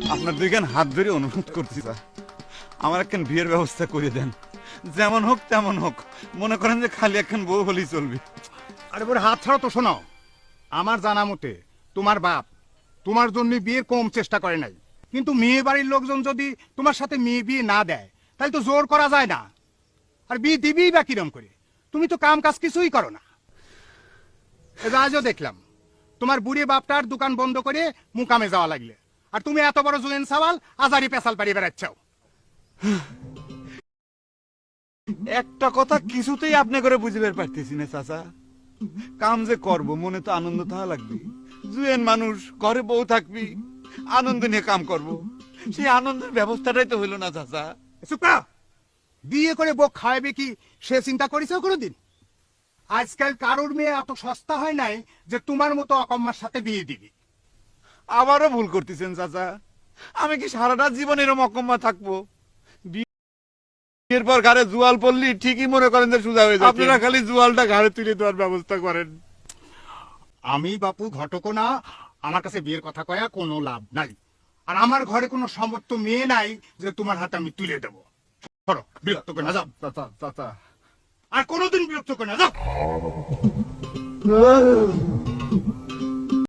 আপনার দুইখান হাত ধরে অনুরোধ করছি স্যার, আমার একখান বিয়ের ব্যবস্থা করে দেন। যেমন হোক তেমন হোক, মনে করেন যে খালি একখান বউ হলেই চলবে। আরে বলে হাত ছাড়া তো শোনো, আমার জানা মতে তোমার বাপ তোমার জন্য বিয়ের কম চেষ্টা করে নাই, কিন্তু মেয়ে বাড়ির লোকজন যদি তোমার সাথে মেয়ে বিয়ে না দেয় তাহলে তো জোর করা যায় না। আর বিয়ে দিবিই বা কিরম করে? তুমি তো কাম কাজ কিছুই করো না। আজও দেখলাম তোমার বুড়ি বাপটার দোকান বন্ধ করে মুকামে যাওয়া লাগলে, আর তুমি এত বড় জুয়েন সাওয়াল আজারি পেশাল পাড়িয়ে বেড়াচ্ছাও। একটা কথা কিছুতেই আপনি করে বুঝিবার পারতেছি না চাচা, কাম যে করব মনে তো আনন্দ থাকা লাগবে। জুয়েন মানুষ, ঘরে বউ থাকবি, আনন্দ নিয়ে কাম করব, সেই আনন্দের ব্যবস্থাটাই তো হইল না চাচা। সুপ্রা, বিয়ে করে বউ খাওয়াবে কি সে চিন্তা করেছ কোনোদিন? আজকাল কারোর মেয়ে এত সস্তা হয় নাই যে তোমার মতো অকম্মার সাথে বিয়ে দিবি। আবারও ভুল করতেছেন চাচা, আমি কি সারাটা জীবন এরকম অকম্মা থাকবো? বিয়ের পর ঘাড়ে জুয়াল পড়লি ঠিকই মনে করেন যে সোজা হয়ে যাবে। আপনারা খালি জুয়ালটা ঘাড়ে তুলে দেওয়ার ব্যবস্থা করেন। আমি বাপু ঘটকও না, আমার কাছে বিয়ের কথা কয়া কোনো লাভ নাই। আর আমার ঘরে কোনো সমর্থ মেয়ে নাই যে তোমার হাতে আমি তুলে দেবো। ধরো, বিরক্ত করে না, যাও। চাচা চাচা, আর কোনোদিন বিরক্ত করে না, যাও।